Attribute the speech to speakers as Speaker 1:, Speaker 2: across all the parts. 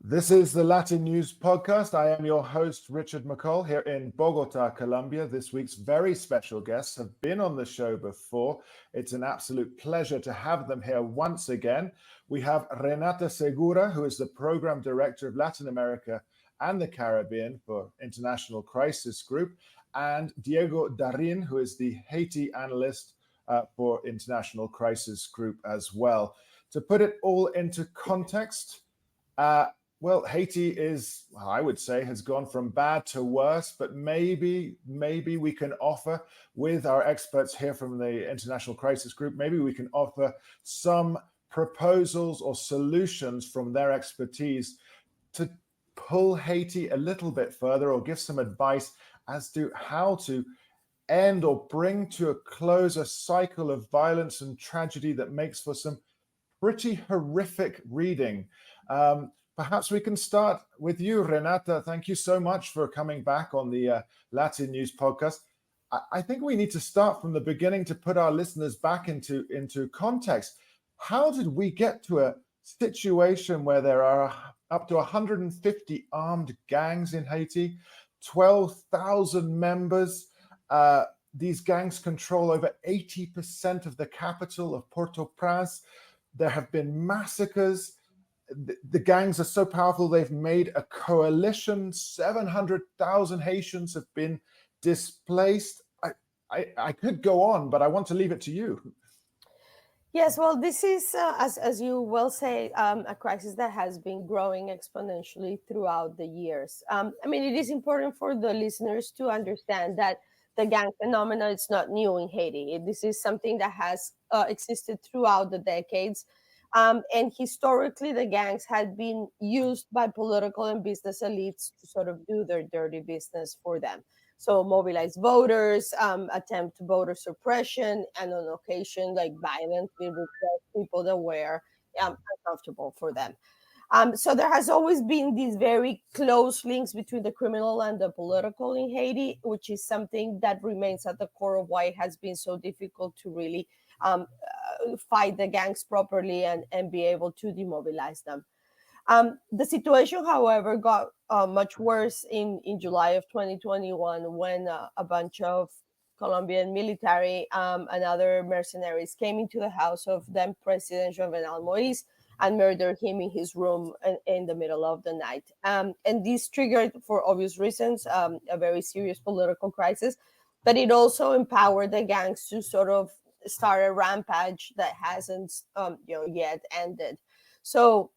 Speaker 1: This is the LatinNews podcast. I am your host, Richard McCall, here in Bogota, Colombia. This week's very special guests have been on the show before. It's an absolute pleasure to have them here once again. We have Renata Segura, who is the Program Director of Latin America and the Caribbean for International Crisis Group, and Diego Darin, who is the Haiti Analyst for International Crisis Group as well. To put it all into context, well, Haiti is, I would say, has gone from bad to worse, but maybe we can offer, with our experts here from the International Crisis Group, maybe we can offer some proposals or solutions from their expertise to pull Haiti a little bit further, or give some advice as to how to end or bring to a close a cycle of violence and tragedy that makes for some pretty horrific reading. Perhaps we can start with you, Renata. Thank you so much for coming back on the LatinNews podcast. I think we need to start from the beginning to put our listeners back into context. How did we get to a situation where there are up to 150 armed gangs in Haiti, 12,000 members? These gangs control over 80% of the capital of Port-au-Prince. There have been massacres. The gangs are so powerful, they've made a coalition. 700,000 Haitians have been displaced. I could go on, but I want to leave it to you.
Speaker 2: Yes, well, this is, as you well say, a crisis that has been growing exponentially throughout the years. It is important for the listeners to understand that the gang phenomenon is not new in Haiti. This is something that has existed throughout the decades. And historically, the gangs had been used by political and business elites to sort of do their dirty business for them. So mobilize voters, attempt voter suppression, and on occasion, like violently repress people that were uncomfortable for them. So there has always been these very close links between the criminal and the political in Haiti, which is something that remains at the core of why it has been so difficult to really fight the gangs properly and be able to demobilize them. The situation, however, got much worse in July of 2021 when a bunch of Colombian military and other mercenaries came into the house of then President Jovenel Moïse and murdered him in his room in the middle of the night. And this triggered, for obvious reasons, a very serious political crisis, but it also empowered the gangs to sort of start a rampage that hasn't yet ended. So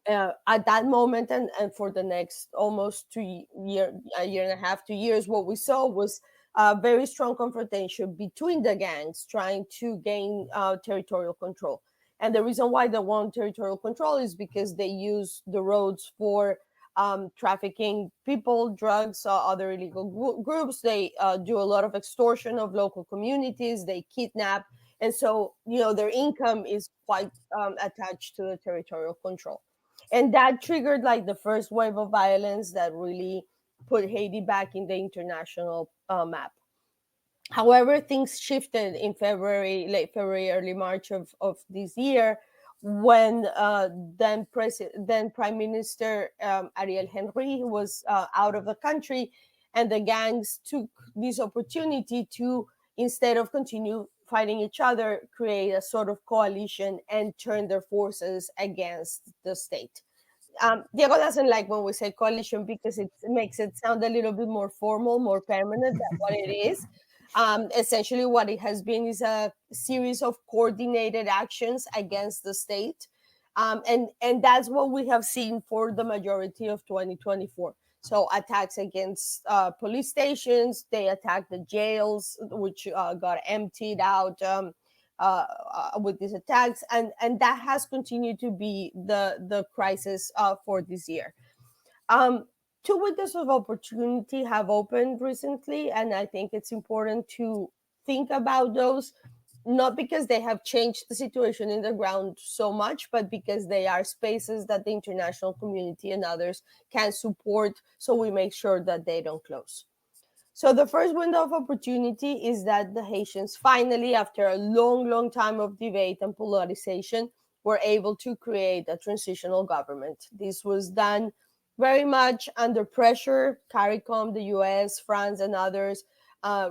Speaker 2: at that moment and for the next almost a year and a half, 2 years, what we saw was a very strong confrontation between the gangs trying to gain territorial control. And the reason why they want territorial control is because they use the roads for trafficking people, drugs, other illegal groups. They do a lot of extortion of local communities. They kidnap. And so, their income is quite attached to the territorial control. And that triggered like the first wave of violence that really put Haiti back in the international map. However, things shifted in late February, early March of this year, when then Prime Minister Ariel Henry was out of the country, and the gangs took this opportunity to, instead of continue fighting each other, create a sort of coalition and turn their forces against the state. Diego doesn't like when we say coalition because it makes it sound a little bit more formal, more permanent than what it is. Essentially, what it has been is a series of coordinated actions against the state. And that's what we have seen for the majority of 2024. So attacks against police stations, they attacked the jails, which got emptied out with these attacks. And that has continued to be the crisis for this year. Two windows of opportunity have opened recently, and I think it's important to think about those, not because they have changed the situation in the ground so much, but because they are spaces that the international community and others can support, so we make sure that they don't close. So the first window of opportunity is that the Haitians finally, after a long time of debate and polarization, were able to create a transitional government. This was done very much under pressure. CARICOM, the US, France, and others,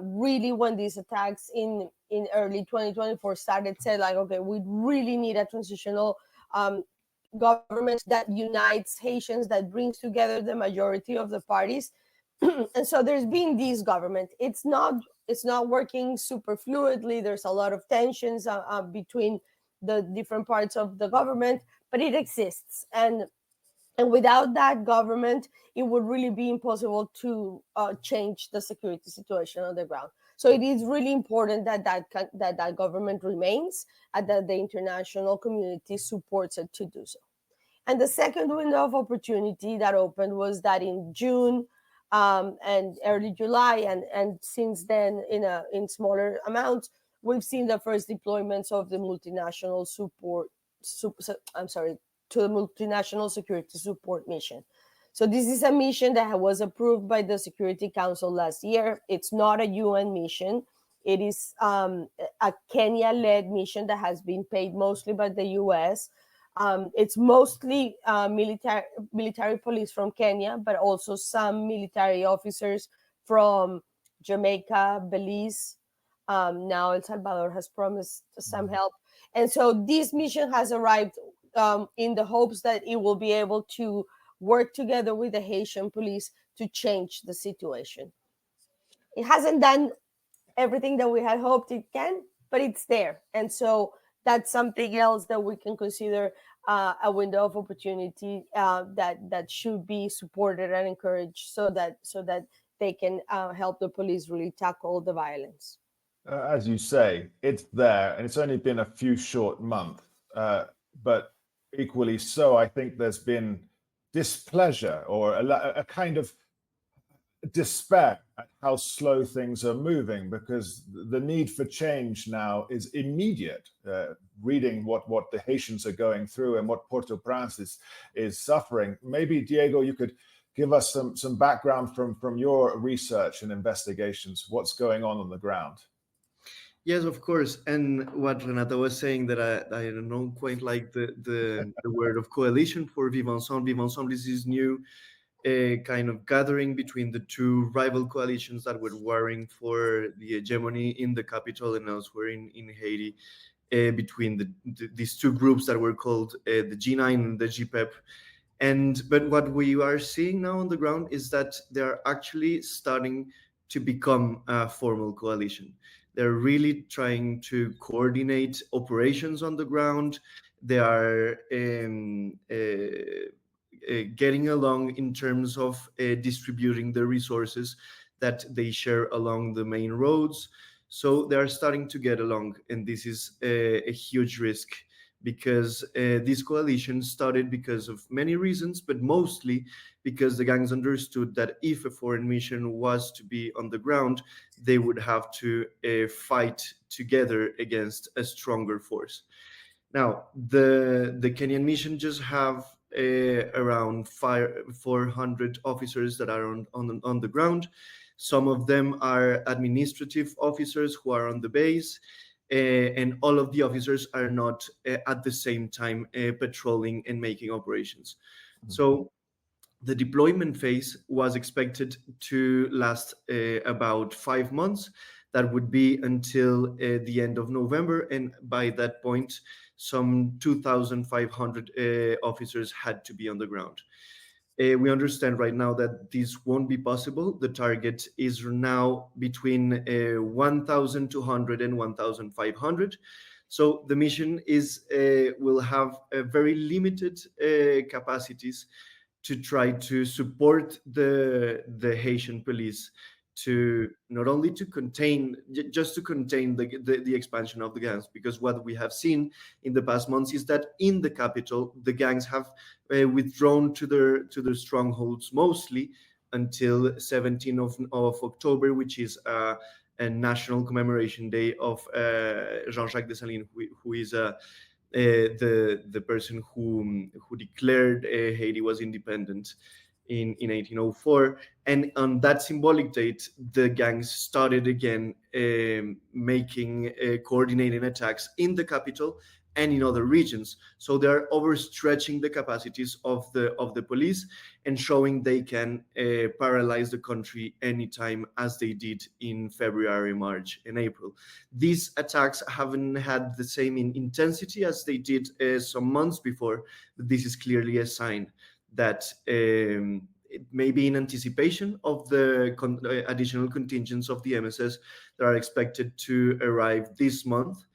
Speaker 2: really, when these attacks in early 2024 started, said like, okay, we really need a transitional government that unites Haitians, that brings together the majority of the parties. And so there's been this government. It's not working super fluidly. There's a lot of tensions between the different parts of the government, but it exists. And without that government, it would really be impossible to change the security situation on the ground. So it is really important that government remains, and that the international community supports it to do so. And the second window of opportunity that opened was that in June and early July, and since then in smaller amounts, we've seen the first deployments of the multinational to the multinational security support mission. So this is a mission that was approved by the Security Council last year. It's not a UN mission. It is a Kenya-led mission that has been paid mostly by the US. It's mostly military police from Kenya, but also some military officers from Jamaica, Belize. Now El Salvador has promised some help. And so this mission has arrived in the hopes that it will be able to work together with the Haitian police to change the situation. It hasn't done everything that we had hoped it can, but it's there. And so that's something else that we can consider a window of opportunity that should be supported and encouraged, so that they can help the police really tackle the violence.
Speaker 1: As you say, it's there, and it's only been a few short months. But equally so, I think there's been displeasure or a kind of despair at how slow things are moving, because the need for change now is immediate. Reading what the Haitians are going through and what Port-au-Prince is suffering. Maybe, Diego, you could give us some background from your research and investigations. What's going on the ground?
Speaker 3: Yes, of course. And what Renata was saying, that I don't know quite like the word of coalition for Vivre Ensemble. Vivre Ensemble is this new kind of gathering between the two rival coalitions that were warring for the hegemony in the capital and elsewhere in Haiti, between these two groups that were called the G9 and the GPEP. But what we are seeing now on the ground is that they are actually starting to become a formal coalition. They're really trying to coordinate operations on the ground. They are getting along in terms of distributing the resources that they share along the main roads. So they are starting to get along, and this is a huge risk, because this coalition started because of many reasons, but mostly because the gangs understood that if a foreign mission was to be on the ground, they would have to fight together against a stronger force. Now, the Kenyan mission just have around 400 officers that are on the ground. Some of them are administrative officers who are on the base, and all of the officers are not at the same time patrolling and making operations. Mm-hmm. So the deployment phase was expected to last about 5 months. That would be until the end of November, and by that point, some 2,500 officers had to be on the ground. We understand right now that this won't be possible. The target is now between 1,200 and 1,500. So the mission will have a very limited capacities to try to support the Haitian police, to not only to contain the expansion of the gangs, because what we have seen in the past months is that in the capital the gangs have withdrawn to their strongholds, mostly until 17th of October, which is a national commemoration day of Jean-Jacques Dessalines, who is the person who declared Haiti was independent in 1804. And on that symbolic date, the gangs started again making coordinating attacks in the capital and in other regions. So they're overstretching the capacities of the police and showing they can paralyze the country anytime, as they did in February, March, and April. These attacks haven't had the same intensity as they did some months before, but this is clearly a sign that it may be in anticipation of the additional contingents of the MSS that are expected to arrive this month.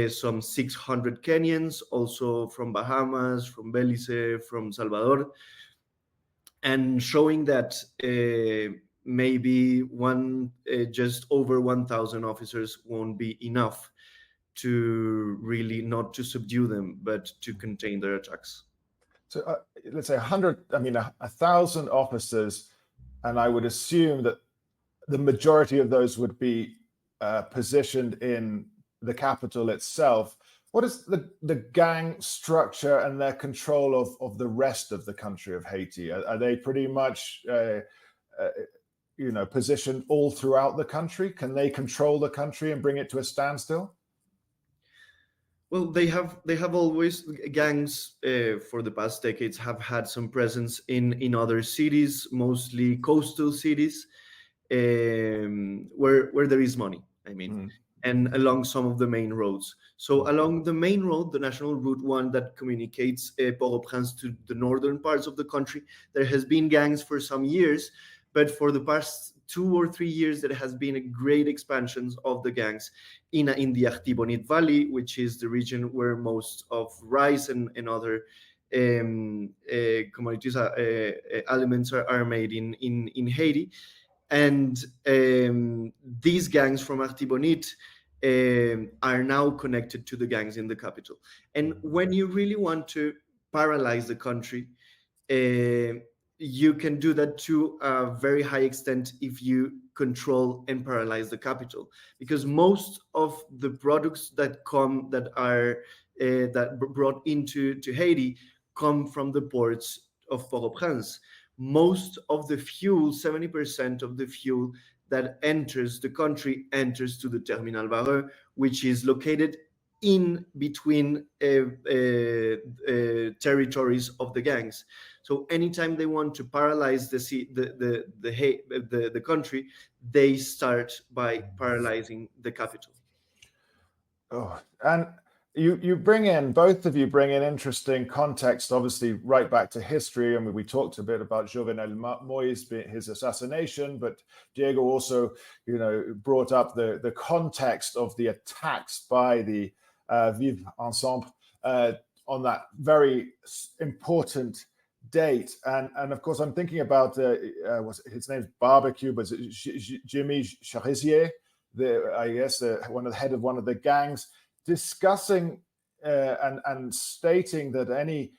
Speaker 3: Some 600 Kenyans, also from Bahamas, from Belize, from Salvador, and showing that maybe just over 1,000 officers won't be enough to really not to subdue them, but to contain their attacks.
Speaker 1: So let's say 100, I mean, 1,000 officers, and I would assume that the majority of those would be positioned in the capital itself. What is the gang structure and their control of the rest of the country of Haiti? Are they pretty much, positioned all throughout the country? Can they control the country and bring it to a standstill?
Speaker 3: Well, they have always gangs for the past decades have had some presence in other cities, mostly coastal cities, where there is money. I mean, and along some of the main roads. So along the main road, the National Route 1 that communicates Port-au-Prince to the northern parts of the country, there has been gangs for some years, but for the past 2 or 3 years, there has been a great expansion of the gangs in the Artibonite Valley, which is the region where most of rice and other commodities elements are made in Haiti. And these gangs from Artibonite are now connected to the gangs in the capital. And when you really want to paralyze the country, you can do that to a very high extent if you control and paralyze the capital, because most of the products that are brought into Haiti come from the ports of Port-au-Prince. Most of the fuel, 70% of the fuel that enters the country enters to the Terminal Barreux, which is located in between territories of the gangs. So anytime they want to paralyze the country, they start by paralyzing the capital.
Speaker 1: Oh, and both of you bring in interesting context, obviously right back to history. I mean, we talked a bit about Jovenel Moïse, his assassination, but Diego also, brought up the context of the attacks by the Vivre Ensemble on that very important date. And of course, I'm thinking about his name's Barbecue, but Jimmy Charizier, I guess head of one of the gangs, discussing and stating that any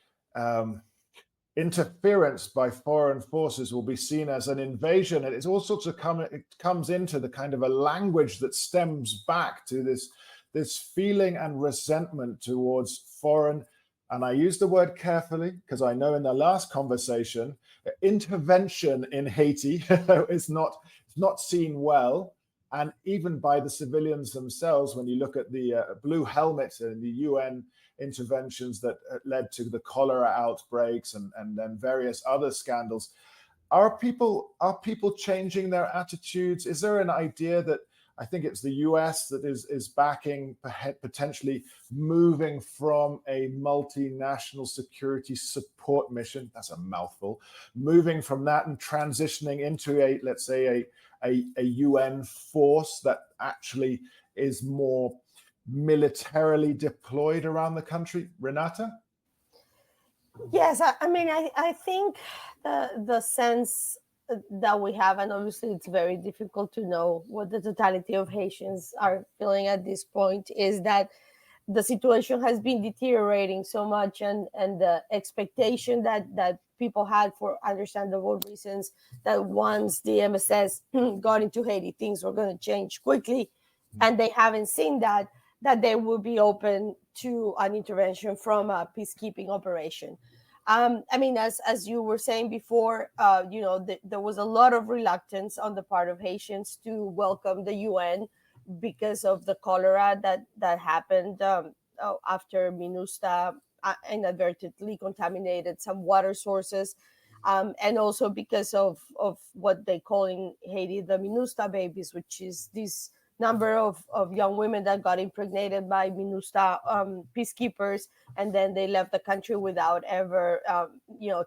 Speaker 1: interference by foreign forces will be seen as an invasion. And it's all sorts of it comes into the kind of a language that stems back to this feeling and resentment towards foreign. And I use the word carefully because I know in the last conversation, intervention in Haiti is not seen well. And even by the civilians themselves, when you look at the blue helmet and the UN interventions that led to the cholera outbreaks and then various other scandals, are people changing their attitudes? Is there an idea that, I think it's the US that is backing potentially moving from a multinational security support mission, that's a mouthful, moving from that and transitioning into a UN force that actually is more militarily deployed around the country? Renata?
Speaker 2: Yes, I think the sense that we have, and obviously it's very difficult to know what the totality of Haitians are feeling at this point, is that the situation has been deteriorating so much, and the expectation that people had, for understandable reasons, that once the MSS got into Haiti, things were going to change quickly, and they haven't seen that they will be open to an intervention from a peacekeeping operation. As you were saying before, there was a lot of reluctance on the part of Haitians to welcome the UN because of the cholera that happened after MINUSTA inadvertently contaminated some water sources. And also because of what they call in Haiti the MINUSTA babies, which is this number of young women that got impregnated by MINUSTA peacekeepers, and then they left the country without ever,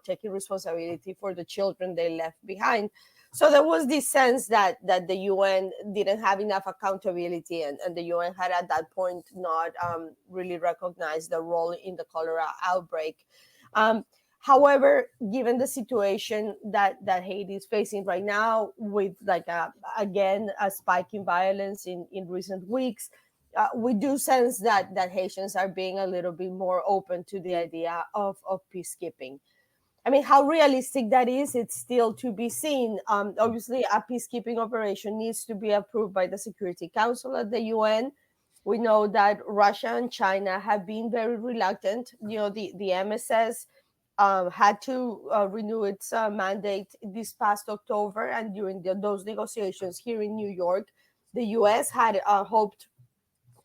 Speaker 2: taking responsibility for the children they left behind. So there was this sense that the UN didn't have enough accountability, and the UN had at that point not really recognized the role in the cholera outbreak. However, given the situation that Haiti is facing right now, with again a spike in violence in recent weeks, we do sense that Haitians are being a little bit more open to the idea of peacekeeping. I mean, how realistic that is, it's still to be seen. Obviously, a peacekeeping operation needs to be approved by the Security Council at the UN. We know that Russia and China have been very reluctant. The MSS had to renew its mandate this past October, and during those negotiations here in New York, the US had hoped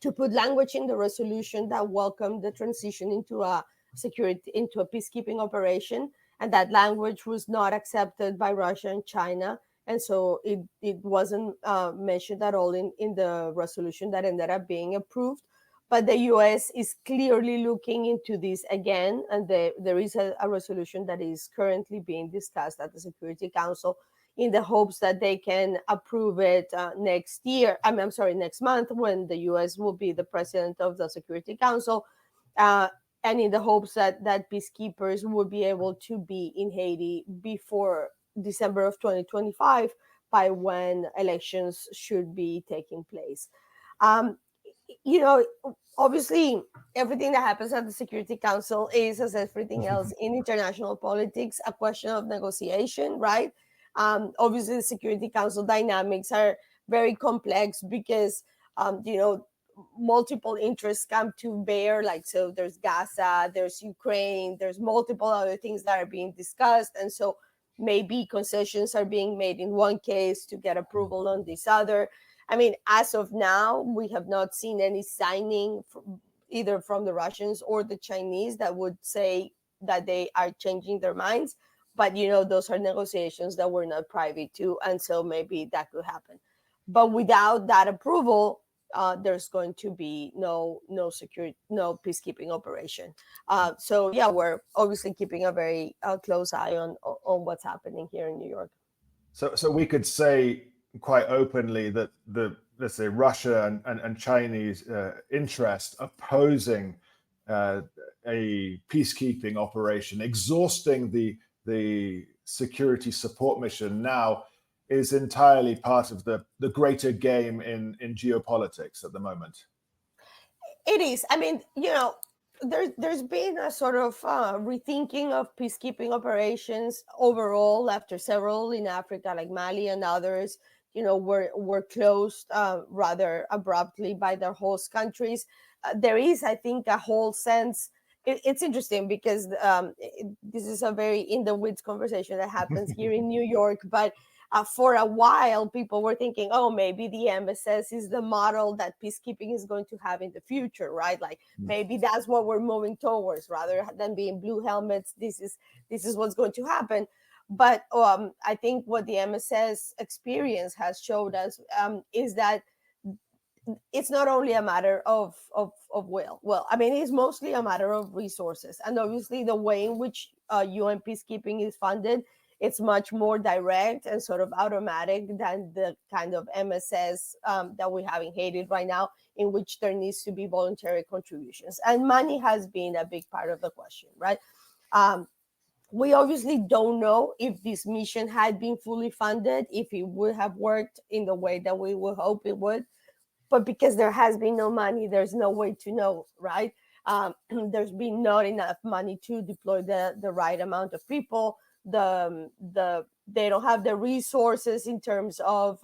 Speaker 2: to put language in the resolution that welcomed the transition into a peacekeeping operation, and that language was not accepted by Russia and China, and so it wasn't mentioned at all in the resolution that ended up being approved. But the US is clearly looking into this again, and there is a resolution that is currently being discussed at the Security Council, in the hopes that they can approve it next year. I'm sorry, next month, when the US will be the president of the Security Council, and in the hopes that peacekeepers will be able to be in Haiti before December of 2025, by when elections should be taking place. Obviously, everything that happens at the Security Council is, as everything else in international politics, a question of negotiation, right? Obviously, the Security Council dynamics are very complex because, multiple interests come to bear. So there's Gaza, there's Ukraine, there's multiple other things that are being discussed. And so maybe concessions are being made in one case to get approval on this other. I mean, as of now, we have not seen any signing either from the Russians or the Chinese that would say that they are changing their minds. But, those are negotiations that we're not privy to. And so maybe that could happen. But without that approval, there's going to be no peacekeeping operation. So yeah, we're obviously keeping a very close eye on what's happening here in New York.
Speaker 1: So we could say quite openly that let's say Russia and Chinese interest opposing a peacekeeping operation, exhausting the security support mission now, is entirely part of the greater game in geopolitics at the moment.
Speaker 2: It is. I mean, there's been a sort of rethinking of peacekeeping operations overall after several in Africa, like Mali and others, were closed rather abruptly by their host countries. There is, I think, a whole sense. It's interesting because this is a very in the weeds conversation that happens here in New York, but for a while, people were thinking, oh, maybe the MSS is the model that peacekeeping is going to have in the future, right? Like maybe that's what we're moving towards, rather than being blue helmets. This is what's going to happen. But I think what the MSS experience has showed us is that it's not only a matter of will. Well, I mean, it's mostly a matter of resources, and obviously the way in which UN peacekeeping is funded, it's much more direct and sort of automatic than the kind of MSS that we have in Haiti right now, in which there needs to be voluntary contributions, and money has been a big part of the question, right? We obviously don't know if this mission had been fully funded, if it would have worked in the way that we would hope it would. But because there has been no money, there's no way to know, right? There's been not enough money to deploy the right amount of people. They don't have the resources in terms of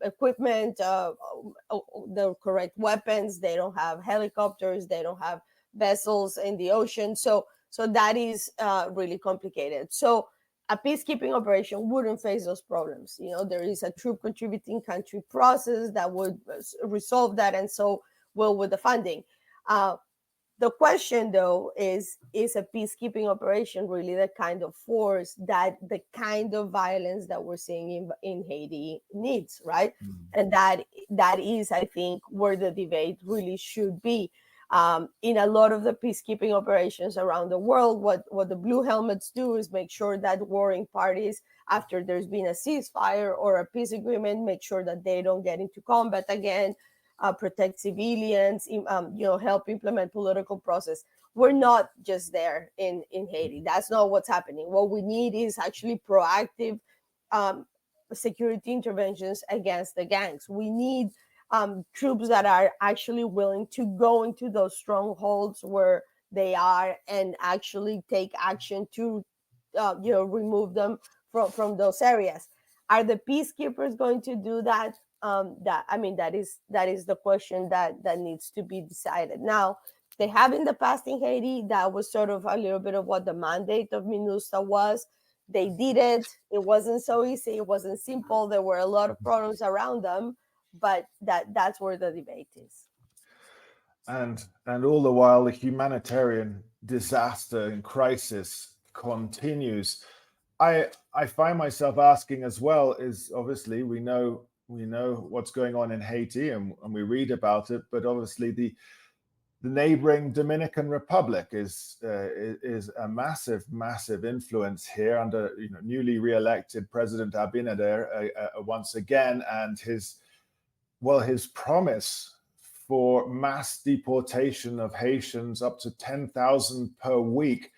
Speaker 2: equipment, the correct weapons. They don't have helicopters. They don't have vessels in the ocean. So that is really complicated. So a peacekeeping operation wouldn't face those problems. There is a troop contributing country process that would resolve that. And so will with the funding. The question, though, is a peacekeeping operation really the kind of force that the kind of violence that we're seeing in Haiti needs, right? And that is, I think, where the debate really should be. In a lot of the peacekeeping operations around the world, what the blue helmets do is make sure that warring parties, after there's been a ceasefire or a peace agreement, make sure that they don't get into combat again, protect civilians, help implement political process. We're not just there in Haiti. That's not what's happening. What we need is actually proactive security interventions against the gangs. We need troops that are actually willing to go into those strongholds where they are and actually take action to, remove them from those areas. Are the peacekeepers going to do that? That is the question that needs to be decided. Now, they have in the past in Haiti. That was sort of a little bit of what the mandate of MINUSTA was. They did it. It wasn't so easy. It wasn't simple. There were a lot of problems around them, but that's where the debate is.
Speaker 1: And all the while, the humanitarian disaster and crisis continues. I find myself asking as well, is obviously we know what's going on in Haiti and we read about it, but obviously the neighboring Dominican Republic is a massive influence here under newly re-elected President Abinader once again, and his promise for mass deportation of Haitians up to 10,000 per week.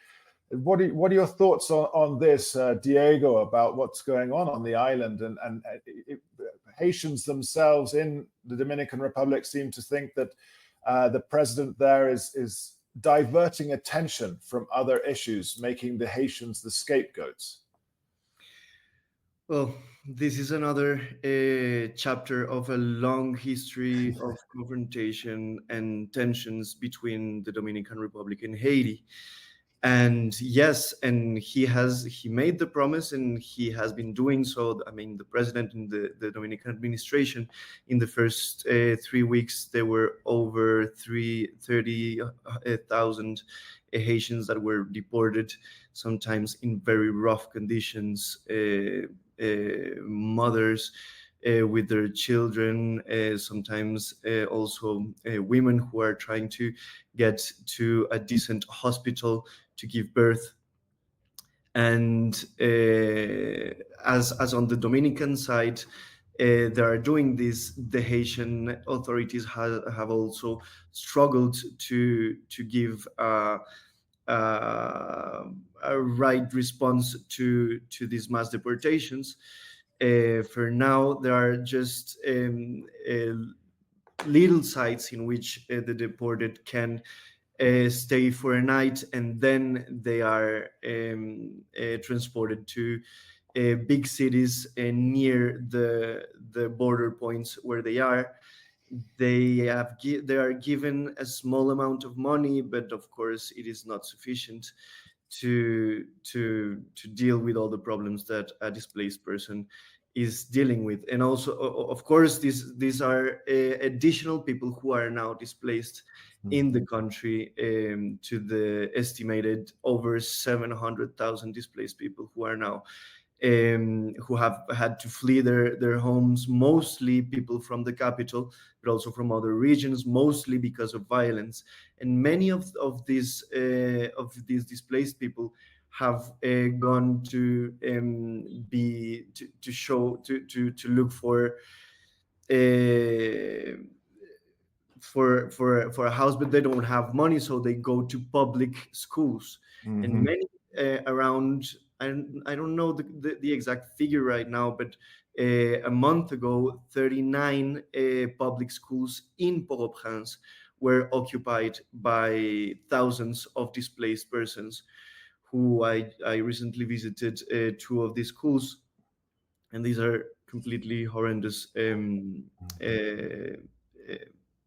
Speaker 1: What are your thoughts on this, Diego, about what's going on the island? And Haitians themselves in the Dominican Republic seem to think that the president there is diverting attention from other issues, making the Haitians the scapegoats.
Speaker 3: Well, this is another chapter of a long history of confrontation and tensions between the Dominican Republic and Haiti. And yes, and he made the promise, and he has been doing so. I mean, the president and the Dominican administration, in the first 3 weeks, there were over 30,000 Haitians that were deported, sometimes in very rough conditions. Mothers with their children, sometimes also women who are trying to get to a decent hospital to give birth. And as on the Dominican side, they are doing this, the Haitian authorities have also struggled to give a right response to these mass deportations. For now, there are just little sites in which the deported can stay for a night, and then they are transported to big cities near the border points where they are. They are given a small amount of money, but of course it is not sufficient to deal with all the problems that a displaced person is dealing with. And also, of course, these are additional people who are now displaced in the country, to the estimated over 700,000 displaced people who are now who have had to flee their homes, mostly people from the capital, but also from other regions, mostly because of violence. And many of these displaced people have gone to look for a house, but they don't have money, so they go to public schools. And many around, I don't know the exact figure right now, but a month ago, 39 public schools in Port-au-Prince were occupied by thousands of displaced persons. Who I recently visited 2 of these schools, and these are completely horrendous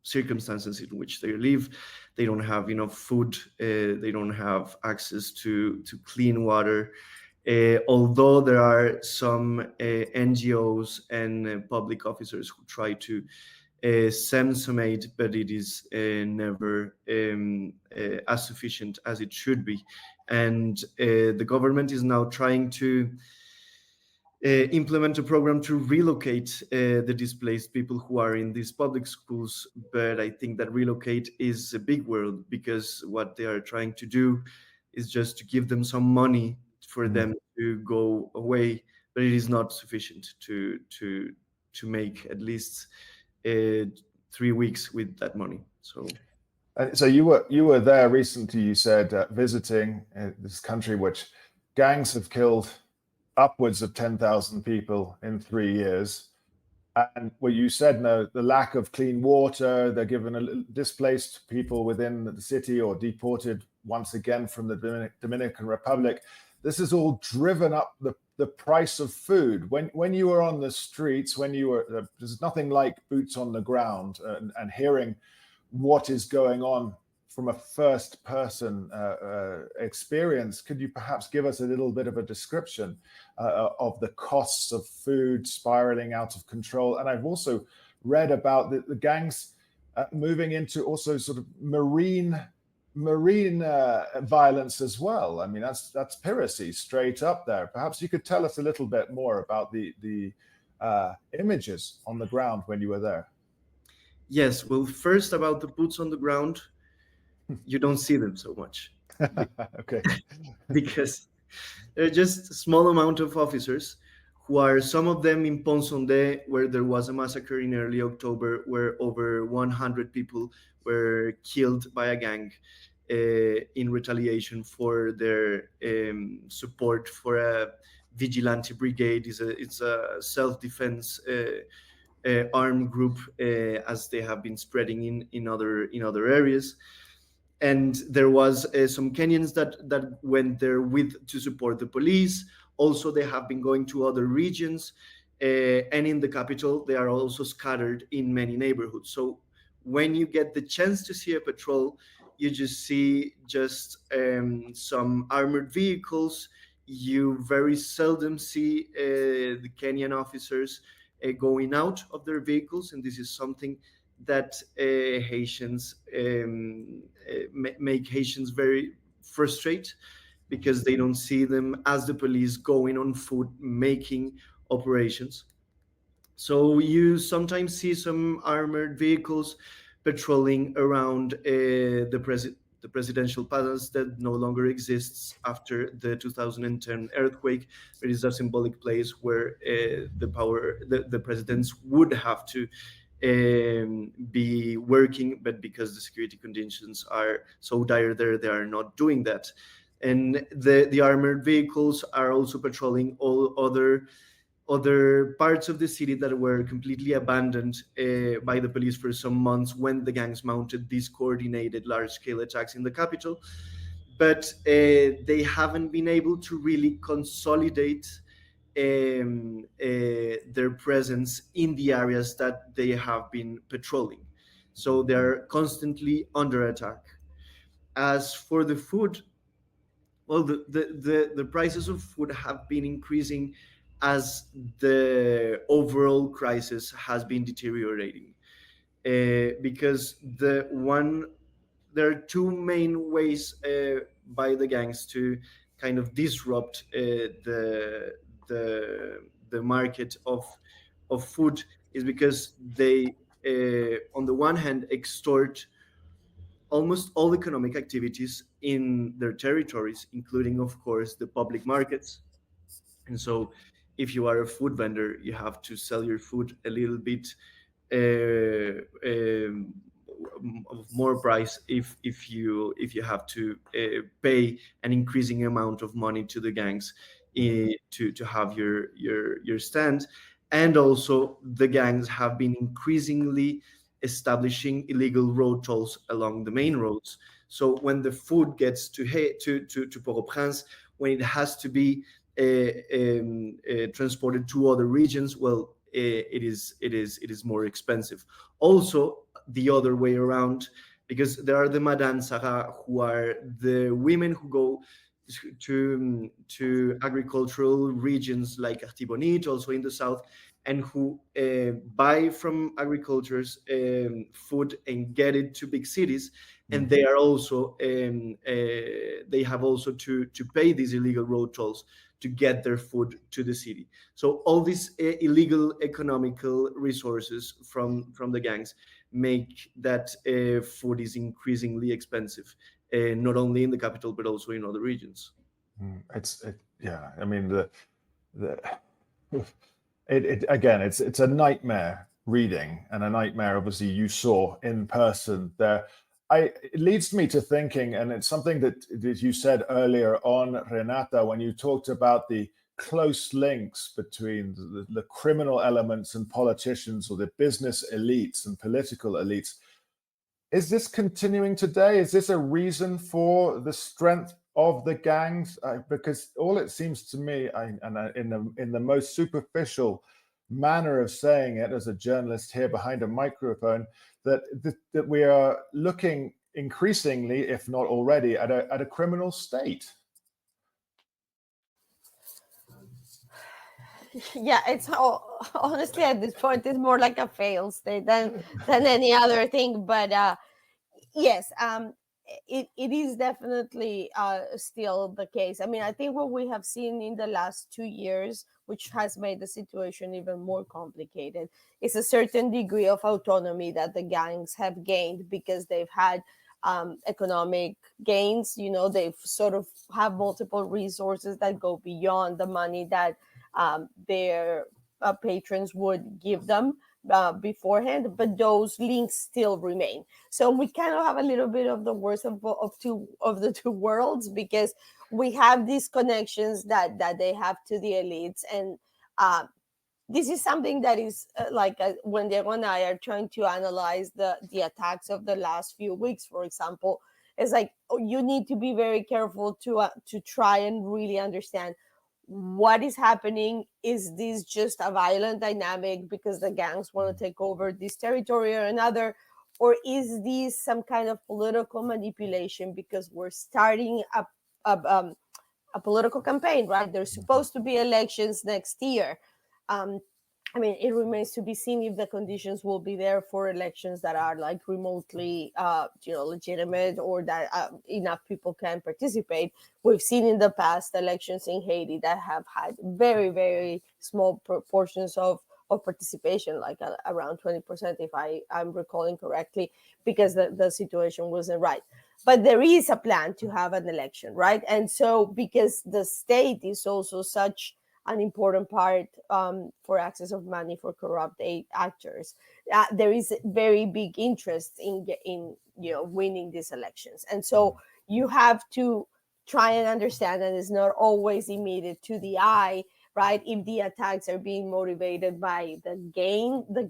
Speaker 3: circumstances in which they live. They don't have enough food. They don't have access to clean water. Although there are some NGOs and public officers who try to some aid, but it is never as sufficient as it should be. And the government is now trying to implement a program to relocate the displaced people who are in these public schools. But I think that relocate is a big word, because what they are trying to do is just to give them some money for
Speaker 1: Mm.
Speaker 3: them to go away, but it is not sufficient to make at least 3 weeks with that money. So
Speaker 1: So you were there recently. You said visiting this country, which gangs have killed upwards of 10,000 people in 3 years. And what you said, no, the lack of clean water, they're given displaced people within the city or deported once again from the Dominican Republic. This has all driven up the price of food. When you were on the streets, when you were, there's nothing like boots on the ground and hearing what is going on from a first person experience. Could you perhaps give us a little bit of a description of the costs of food spiraling out of control? And I've also read about the gangs moving into also sort of marine violence as well. I mean, that's piracy straight up there. Perhaps you could tell us a little bit more about the images on the ground when you were there.
Speaker 3: yes, well, first about the boots on the ground, you don't see them so much
Speaker 1: Okay.
Speaker 3: because they're just a small amount of officers who are, some of them in Ponsonde, where there was a massacre in early October where over 100 people were killed by a gang in retaliation for their support for a vigilante brigade. It's a self-defense armed group, as they have been spreading in other areas. And there was some Kenyans that went there with to support the police. Also, they have been going to other regions, and in the capital, they are also scattered in many neighborhoods. So when you get the chance to see a patrol, you just see just some armored vehicles. You very seldom see the Kenyan officers going out of their vehicles, and this is something that Haitians make Haitians very frustrated, because they don't see them as the police going on foot making operations. So you sometimes see some armored vehicles patrolling around the presidential palace that no longer exists after the 2010 earthquake. It is a symbolic place where the presidents would have to be working, but because the security conditions are so dire there, they are not doing that. And the armored vehicles are also patrolling all other parts of the city that were completely abandoned by the police for some months when the gangs mounted these coordinated large-scale attacks in the capital. But they haven't been able to really consolidate their presence in the areas that they have been patrolling. So they're constantly under attack. As for the food, well, the prices of food have been increasing as the overall crisis has been deteriorating. Because there are two main ways by the gangs to kind of disrupt the market of food, is because they, on the one hand, extort almost all economic activities in their territories, including, of course, the public markets. And so, if you are a food vendor, you have to sell your food a little bit uh, um, of more price if you have to pay an increasing amount of money to the gangs to have your stand. And also, the gangs have been increasingly establishing illegal road tolls along the main roads. So when the food gets to Port-au-Prince, when it has to be transported to other regions, well, it is more expensive. Also, the other way around, because there are the Madame Sarah, who are the women who go to agricultural regions like Artibonite, also in the south, and who buy from agricultures food and get it to big cities, and they are also they have also to pay these illegal road tolls to get their food to the city. So all these illegal economical resources from the gangs make that food is increasingly expensive, not only in the capital but also in other regions.
Speaker 1: Yeah. I mean, the again, it's a nightmare reading, and a nightmare obviously you saw in person there. It leads me to thinking, and it's something that you said earlier on, Renata, when you talked about the close links between the criminal elements and politicians, or the business elites and political elites. Is this continuing today? Is this a reason for the strength of the gangs? Because all it seems to me, in the most superficial manner of saying it, as a journalist here behind a microphone, that we are looking increasingly, if not already, at a criminal state.
Speaker 2: Yeah, it's honestly at this point it's more like a fail state than any other thing. But yes, it is definitely still the case. I mean, I think what we have seen in the last 2 years, which has made the situation even more complicated, is a certain degree of autonomy that the gangs have gained because they've had economic gains. You know, they've sort of have multiple resources that go beyond the money that their patrons would give them beforehand, but those links still remain. So we kind of have a little bit of the worst of the two worlds, because we have these connections that they have to the elites, and this is something that is when Diego and I are trying to analyze the attacks of the last few weeks, for example. It's like, you need to be very careful to try and really understand what is happening. Is this just a violent dynamic because the gangs want to take over this territory or another, or is this some kind of political manipulation because we're starting a political campaign, right? There's supposed to be elections next year. I mean, it remains to be seen if the conditions will be there for elections that are like remotely, legitimate, or that enough people can participate. We've seen in the past elections in Haiti that have had very, very small proportions of participation, like around 20%, if I'm recalling correctly, because the situation wasn't right. But there is a plan to have an election, right? And so, because the state is also such an important part for access of money for corrupt actors, there is very big interest in winning these elections. And so you have to try and understand that it's not always immediate to the eye, right? If the attacks are being motivated by the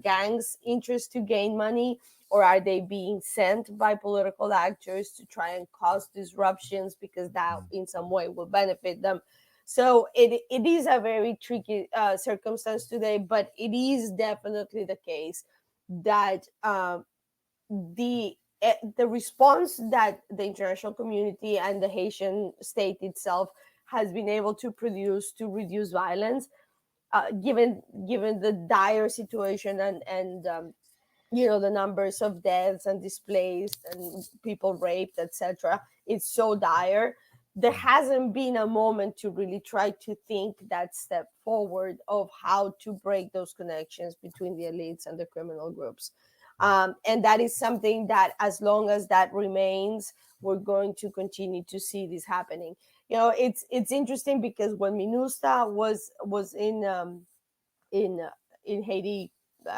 Speaker 2: gang's interest to gain money, or are they being sent by political actors to try and cause disruptions because that in some way will benefit them. So it is a very tricky circumstance today, but it is definitely the case that the response that the international community and the Haitian state itself has been able to produce to reduce violence, given the dire situation and the numbers of deaths and displaced and people raped, etc. It's so dire. There hasn't been a moment to really try to think that step forward of how to break those connections between the elites and the criminal groups. And that is something that, as long as that remains, we're going to continue to see this happening. It's interesting because when MINUSTA was in Haiti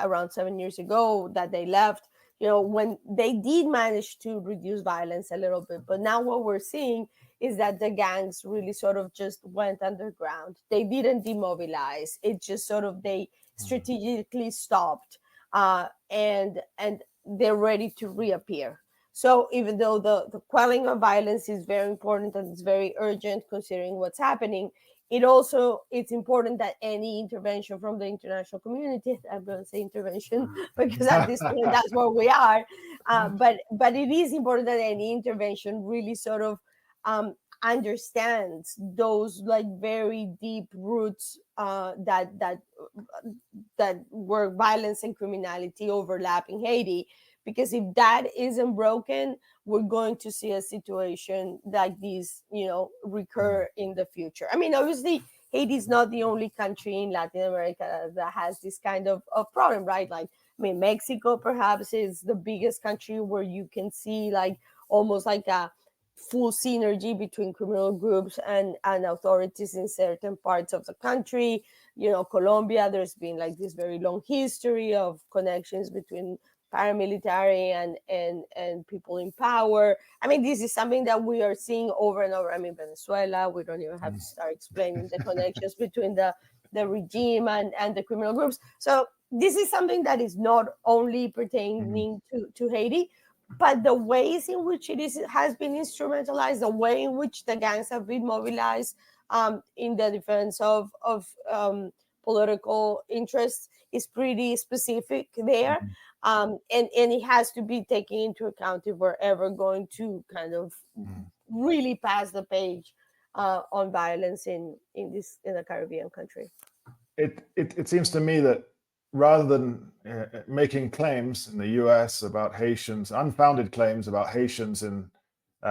Speaker 2: around 7 years ago, that they left, when they did manage to reduce violence a little bit. But now what we're seeing is that the gangs really sort of just went underground. They didn't demobilize. It just sort of, they strategically stopped, and they're ready to reappear. So even though the quelling of violence is very important and it's very urgent considering what's happening, it's important that any intervention from the international community, I'm going to say intervention because at this point that's where we are, but it is important that any intervention really sort of understands those like very deep roots that where violence and criminality overlap in Haiti. Because if that isn't broken, we're going to see a situation like this, recur in the future. I mean, obviously, Haiti is not the only country in Latin America that has this kind of problem, right? Like, I mean, Mexico perhaps is the biggest country where you can see like almost like a full synergy between criminal groups and authorities in certain parts of the country. Colombia, there's been like this very long history of connections between paramilitary and people in power. I mean, this is something that we are seeing over and over. I mean, Venezuela, we don't even have to start explaining the connections between the regime and the criminal groups. So this is something that is not only pertaining to Haiti, but the ways in which has been instrumentalized, the way in which the gangs have been mobilized in the defense of political interests is pretty specific there. And it has to be taken into account if we're ever going to kind of really pass the page on violence in a Caribbean country.
Speaker 1: It seems to me that rather than making claims in the US about Haitians, unfounded claims about Haitians in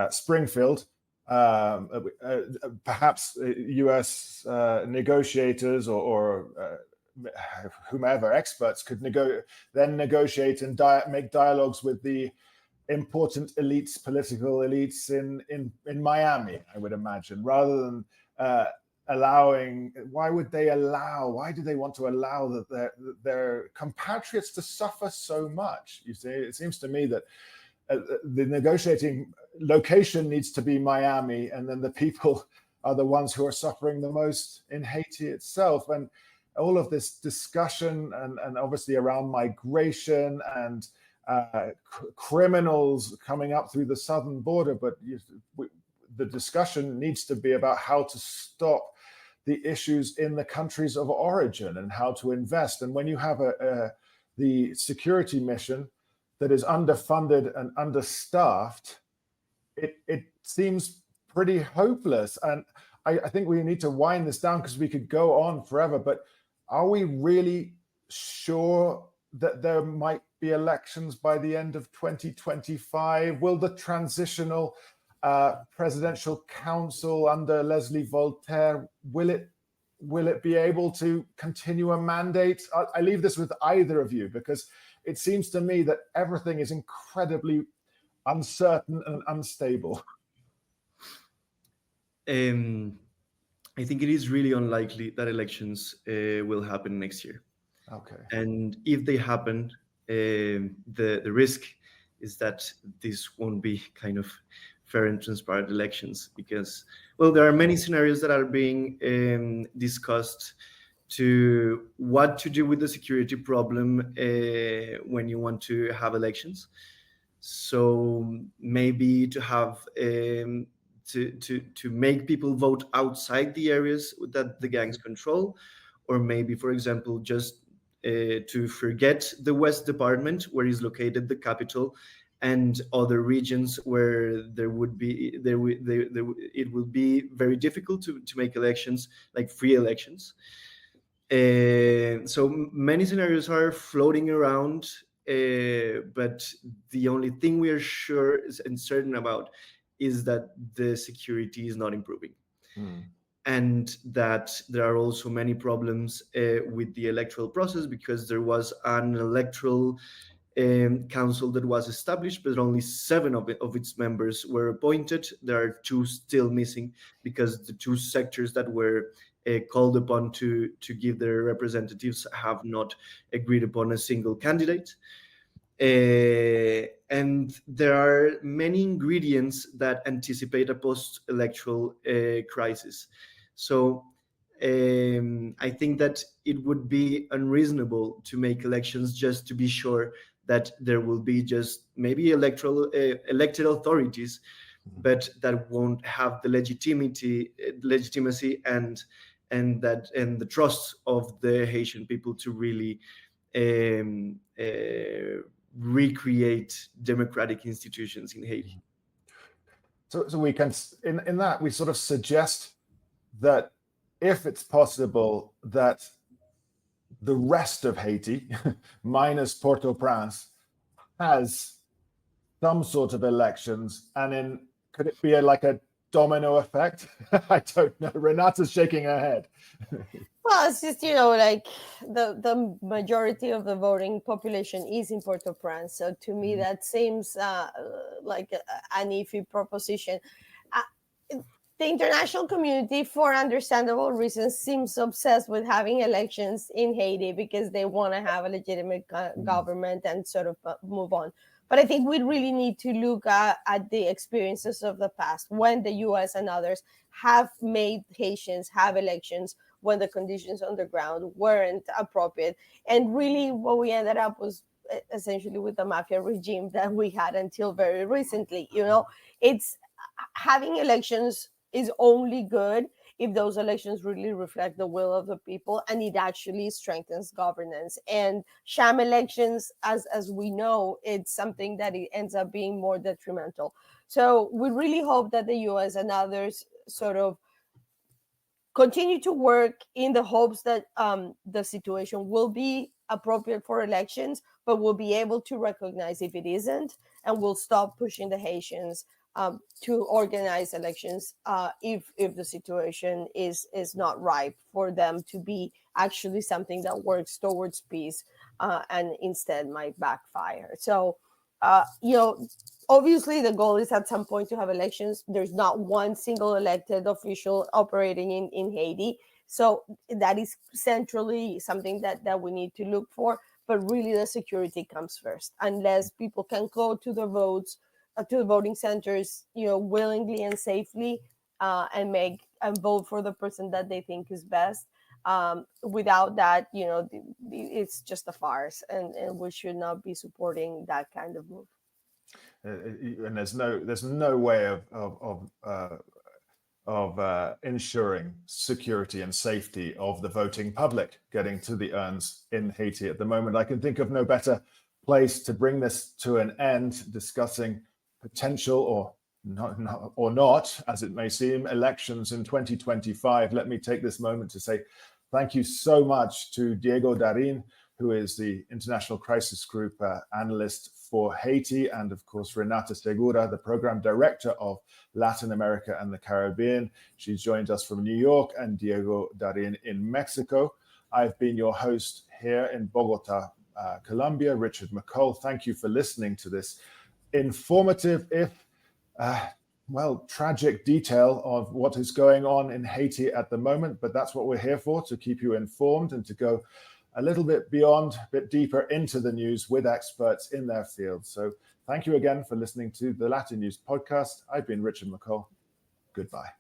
Speaker 1: Springfield, perhaps US negotiators or whomever experts could then negotiate and make dialogues with the important elites, political elites in Miami, I would imagine, rather than why do they want to allow their compatriots to suffer so much? You see, it seems to me that the negotiating location needs to be Miami, and then the people are the ones who are suffering the most in Haiti itself. And all of this discussion and obviously around migration and criminals coming up through the southern border, but the discussion needs to be about how to stop the issues in the countries of origin and how to invest. And when you have the security mission that is underfunded and understaffed, it seems pretty hopeless. And I think we need to wind this down because we could go on forever, but are we really sure that there might be elections by the end of 2025? Will the transitional presidential council under Leslie Voltaire, will it be able to continue a mandate? I leave this with either of you because it seems to me that everything is incredibly uncertain and unstable.
Speaker 3: I think it is really unlikely that elections will happen next year.
Speaker 1: Okay.
Speaker 3: And if they happen, the risk is that this won't be kind of fair and transparent elections because, well, there are many scenarios that are being discussed to what to do with the security problem when you want to have elections. So maybe to have to make people vote outside the areas that the gangs control, or maybe, for example, just to forget the West Department, where is located the capital, and other regions where it will be very difficult to make elections, like free elections. So many scenarios are floating around, but the only thing we are sure and certain about is that the security is not improving. And that there are also many problems with the electoral process because there was an electoral council that was established, but only 7 of its members were appointed. There are 2 still missing because the 2 sectors that were called upon to give their representatives have not agreed upon a single candidate. And there are many ingredients that anticipate a post-electoral crisis. So I think that it would be unreasonable to make elections just to be sure that there will be just maybe elected authorities, but that won't have the legitimacy and the trust of the Haitian people to really recreate democratic institutions in Haiti.
Speaker 1: So we can, in that, we sort of suggest that if it's possible that the rest of Haiti, minus Port-au-Prince, has some sort of elections, and could it be like a domino effect? I don't know. Renata's shaking her head.
Speaker 2: Well, it's just, like the majority of the voting population is in Port-au-Prince. So to me, that seems like an iffy proposition. The international community, for understandable reasons, seems obsessed with having elections in Haiti because they want to have a legitimate government and sort of move on. But I think we really need to look at the experiences of the past when the US and others have made Haitians have elections when the conditions on the ground weren't appropriate. And really what we ended up was essentially with the mafia regime that we had until very recently. It's having elections is only good if those elections really reflect the will of the people and it actually strengthens governance. And sham elections, as we know, it's something that it ends up being more detrimental. So we really hope that the US and others sort of continue to work in the hopes that the situation will be appropriate for elections, but we'll be able to recognize if it isn't, and we'll stop pushing the Haitians to organize elections if the situation is not ripe for them to be actually something that works towards peace and instead might backfire. So, obviously the goal is at some point to have elections. There's not one single elected official operating in Haiti. So that is centrally something that we need to look for. But really the security comes first. Unless people can go to the votes, to the voting centers, willingly and safely, and vote for the person that they think is best. Without that, it's just a farce, and we should not be supporting that kind of move.
Speaker 1: And there's no way of ensuring security and safety of the voting public getting to the urns in Haiti at the moment. I can think of no better place to bring this to an end, discussing potential or not, as it may seem, elections in 2025. Let me take this moment to say thank you so much to Diego Darin, who is the International Crisis Group analyst for Haiti, and of course, Renata Segura, the program director of Latin America and the Caribbean. She joined us from New York, and Diego Darin in Mexico. I've been your host here in Bogota, Colombia, Richard McCall. Thank you for listening to this informative, if tragic detail of what is going on in Haiti at the moment, but that's what we're here for, to keep you informed and to go a little bit beyond, a bit deeper into the news with experts in their field. So thank you again for listening to the LatinNews podcast. I've been Richard McCall. Goodbye.